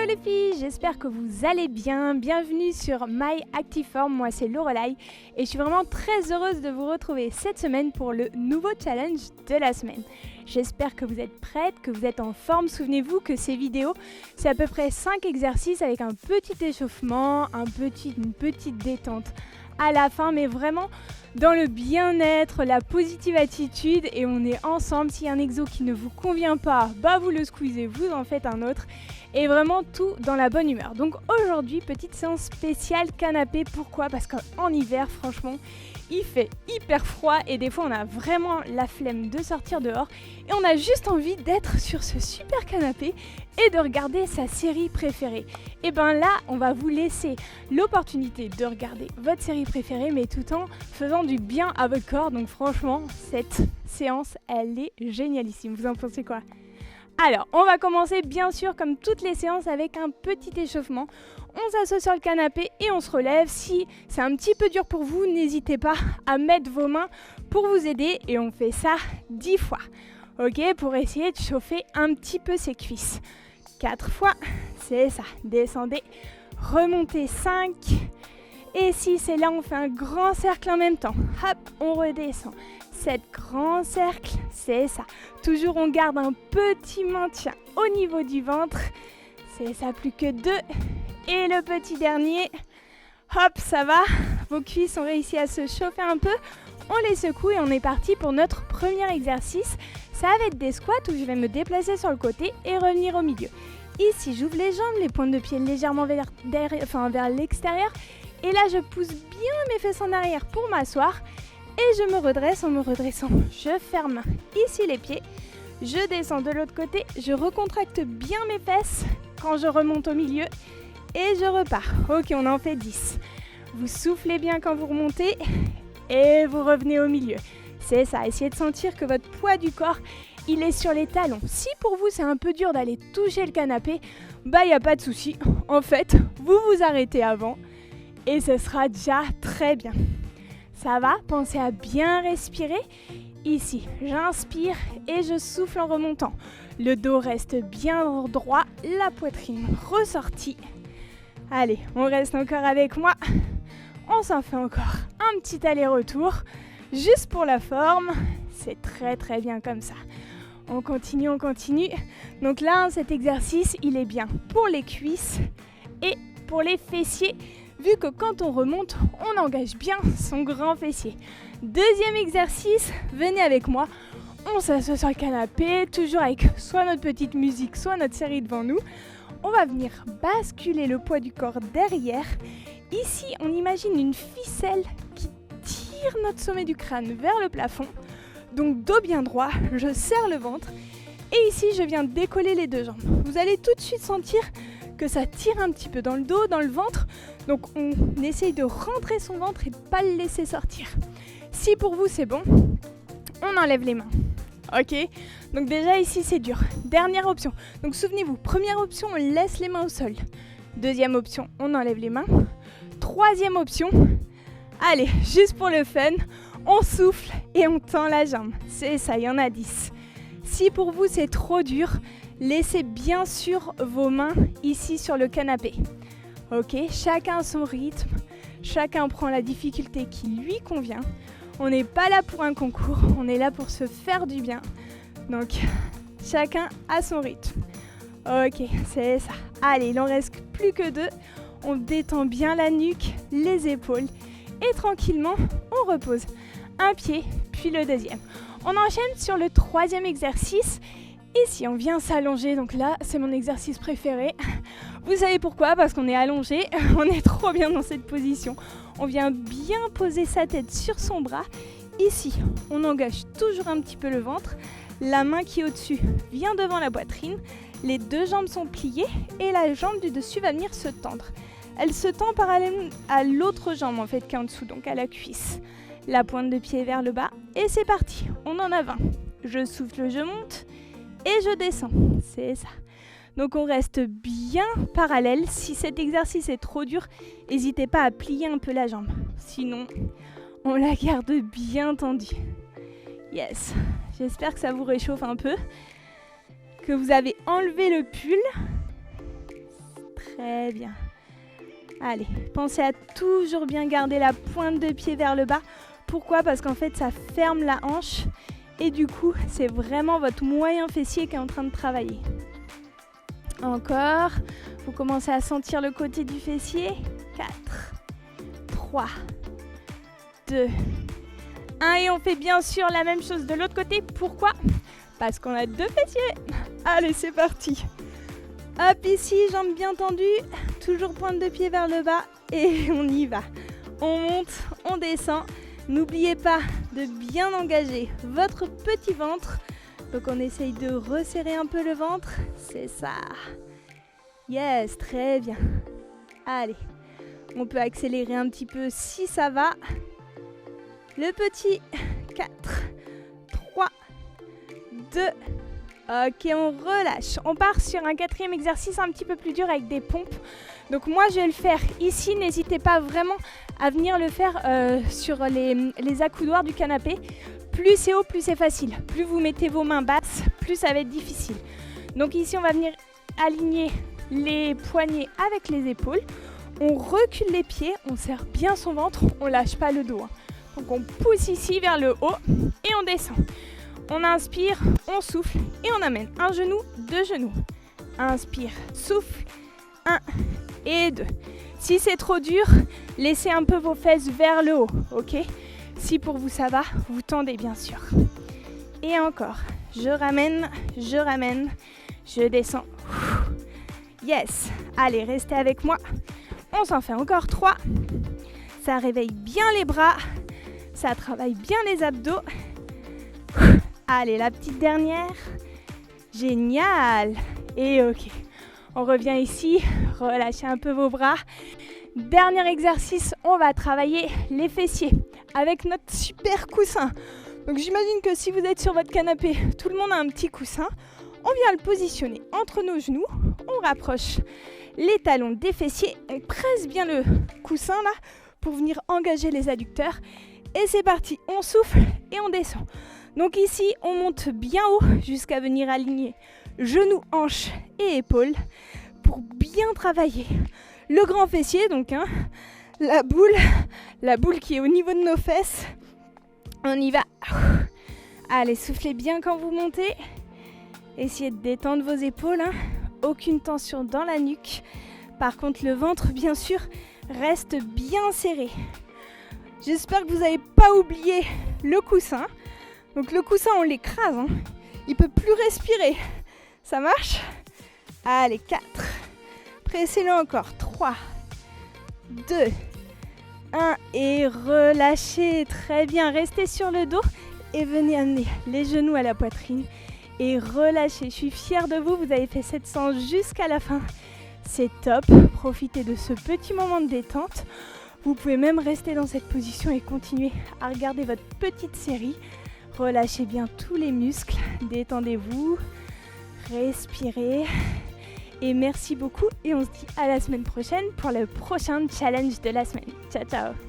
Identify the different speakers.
Speaker 1: les filles, j'espère que vous allez bien. Bienvenue sur My Actiform, moi c'est Lorelai et je suis vraiment très heureuse de vous retrouver cette semaine pour le nouveau challenge de la semaine. J'espère que vous êtes prêtes, que vous êtes en forme. Souvenez-vous que ces vidéos, c'est à peu près 5 exercices avec un petit échauffement, une petite détente à la fin, mais vraiment dans le bien-être, la positive attitude, et on est ensemble. S'il y a un exo qui ne vous convient pas, vous le squeezez, vous en faites un autre, et vraiment tout dans la bonne humeur. Donc aujourd'hui, petite séance spéciale canapé. Pourquoi ? Parce qu'en hiver, franchement, il fait hyper froid et des fois on a vraiment la flemme de sortir dehors et on a juste envie d'être sur ce super canapé et de regarder sa série préférée. Et là, on va vous laisser l'opportunité de regarder votre série préférée, mais tout en faisant du bien à votre corps. Donc franchement, cette séance, elle est génialissime. Vous en pensez quoi ? Alors, on va commencer bien sûr comme toutes les séances avec un petit échauffement. On s'assoit sur le canapé et on se relève. Si c'est un petit peu dur pour vous, n'hésitez pas à mettre vos mains pour vous aider et on fait ça 10 fois. Ok, pour essayer de chauffer un petit peu ses cuisses. 4 fois, c'est ça. Descendez, remontez 5. Et 6, et là on fait un grand cercle en même temps. Hop, on redescend. 7 grands cercles, c'est ça. Toujours on garde un petit maintien au niveau du ventre. C'est ça, plus que 2. Et le petit dernier. Hop, ça va. Vos cuisses ont réussi à se chauffer un peu. On les secoue et on est parti pour notre premier exercice. Ça va être des squats où je vais me déplacer sur le côté et revenir au milieu. Ici, j'ouvre les jambes, les pointes de pied légèrement vers l'extérieur. Et là, je pousse bien mes fesses en arrière pour m'asseoir. Et je me redresse en me redressant. Je ferme ici les pieds. Je descends de l'autre côté. Je recontracte bien mes fesses quand je remonte au milieu. Et je repars. Ok, on en fait 10. Vous soufflez bien quand vous remontez. Et vous revenez au milieu. C'est ça, essayez de sentir que votre poids du corps, il est sur les talons. Si pour vous, c'est un peu dur d'aller toucher le canapé, il n'y a pas de souci. En fait, vous vous arrêtez avant. Et ce sera déjà très bien. Ça va, pensez à bien respirer. Ici, j'inspire et je souffle en remontant. Le dos reste bien droit, la poitrine ressortie. Allez, on reste encore avec moi. On s'en fait encore un petit aller-retour, juste pour la forme. C'est très très bien comme ça. On continue. Donc là, cet exercice, il est bien pour les cuisses et pour les fessiers. Vu que quand on remonte, on engage bien son grand fessier. Deuxième exercice, venez avec moi. On s'assoit sur le canapé, toujours avec soit notre petite musique, soit notre série devant nous. On va venir basculer le poids du corps derrière. Ici, on imagine une ficelle qui tire notre sommet du crâne vers le plafond. Donc dos bien droit, je serre le ventre. Et ici, je viens décoller les deux jambes. Vous allez tout de suite sentir que ça tire un petit peu dans le dos, dans le ventre. Donc on essaye de rentrer son ventre et de ne pas le laisser sortir. Si pour vous c'est bon, on enlève les mains. Ok ? Donc déjà ici c'est dur. Dernière option. Donc souvenez-vous, première option, on laisse les mains au sol. Deuxième option, on enlève les mains. Troisième option, allez, juste pour le fun, on souffle et on tend la jambe. C'est ça, il y en a 10. Si pour vous c'est trop dur, laissez bien sûr vos mains ici sur le canapé. Ok, chacun son rythme, chacun prend la difficulté qui lui convient. On n'est pas là pour un concours, on est là pour se faire du bien. Donc, chacun a son rythme. Ok, c'est ça. Allez, il en reste plus que 2. On détend bien la nuque, les épaules et tranquillement, on repose un pied, puis le deuxième. On enchaîne sur le troisième exercice. Ici, on vient s'allonger, donc là, c'est mon exercice préféré. Vous savez pourquoi ? Parce qu'on est allongé, on est trop bien dans cette position. On vient bien poser sa tête sur son bras. Ici, on engage toujours un petit peu le ventre. La main qui est au-dessus vient devant la poitrine. Les deux jambes sont pliées et la jambe du dessus va venir se tendre. Elle se tend parallèle à l'autre jambe en fait qui est en dessous, donc à la cuisse. La pointe de pied vers le bas et c'est parti. On en a 20. Je souffle, je monte. Et je descends, c'est ça. Donc on reste bien parallèle. Si cet exercice est trop dur, n'hésitez pas à plier un peu la jambe. Sinon, on la garde bien tendue. Yes, j'espère que ça vous réchauffe un peu. Que vous avez enlevé le pull. Très bien. Allez, pensez à toujours bien garder la pointe de pied vers le bas. Pourquoi ? Parce qu'en fait, ça ferme la hanche et du coup, c'est vraiment votre moyen fessier qui est en train de travailler. Encore. Vous commencez à sentir le côté du fessier. 4, 3, 2, 1. Et on fait bien sûr la même chose de l'autre côté. Pourquoi ? Parce qu'on a 2 fessiers. Allez, c'est parti. Hop, ici, jambes bien tendues. Toujours pointe de pied vers le bas. Et on y va. On monte, on descend. N'oubliez pas de bien engager votre petit ventre. Donc on essaye de resserrer un peu le ventre. C'est ça. Yes, très bien. Allez, on peut accélérer un petit peu si ça va. Le petit. 4, 3, 2. Ok, on relâche. On part sur un 4e exercice un petit peu plus dur avec des pompes. Donc moi, je vais le faire ici. N'hésitez pas vraiment à venir le faire sur les accoudoirs du canapé. Plus c'est haut, plus c'est facile. Plus vous mettez vos mains basses, plus ça va être difficile. Donc ici, on va venir aligner les poignets avec les épaules. On recule les pieds, on serre bien son ventre, on lâche pas le dos. Donc on pousse ici vers le haut et on descend. On inspire, on souffle et on amène un genou, 2 genoux. Inspire, souffle, 1 et 2. Si c'est trop dur, laissez un peu vos fesses vers le haut, ok ? Si pour vous ça va, vous tendez bien sûr. Et encore, je ramène, je descends. Yes, allez, restez avec moi. On s'en fait encore 3. Ça réveille bien les bras, ça travaille bien les abdos. Allez, la petite dernière. Génial. Et ok, on revient ici, relâchez un peu vos bras. Dernier exercice, on va travailler les fessiers avec notre super coussin. Donc j'imagine que si vous êtes sur votre canapé, tout le monde a un petit coussin. On vient le positionner entre nos genoux, on rapproche les talons des fessiers, on presse bien le coussin là pour venir engager les adducteurs. Et c'est parti, on souffle et on descend. Donc ici, on monte bien haut jusqu'à venir aligner genoux, hanches et épaules pour bien travailler le grand fessier, donc la boule qui est au niveau de nos fesses. On y va. Allez, soufflez bien quand vous montez. Essayez de détendre vos épaules. Aucune tension dans la nuque. Par contre, le ventre, bien sûr, reste bien serré. J'espère que vous n'avez pas oublié le coussin. Donc le coussin, on l'écrase. Il ne peut plus respirer. Ça marche ? Allez, 4. Pressez-le encore. 3, 2, 1. Et relâchez. Très bien. Restez sur le dos et venez amener les genoux à la poitrine. Et relâchez. Je suis fière de vous. Vous avez fait cette séance jusqu'à la fin. C'est top. Profitez de ce petit moment de détente. Vous pouvez même rester dans cette position et continuer à regarder votre petite série. Relâchez bien tous les muscles. Détendez-vous. Respirez. Et merci beaucoup. Et on se dit à la semaine prochaine pour le prochain challenge de la semaine. Ciao, ciao.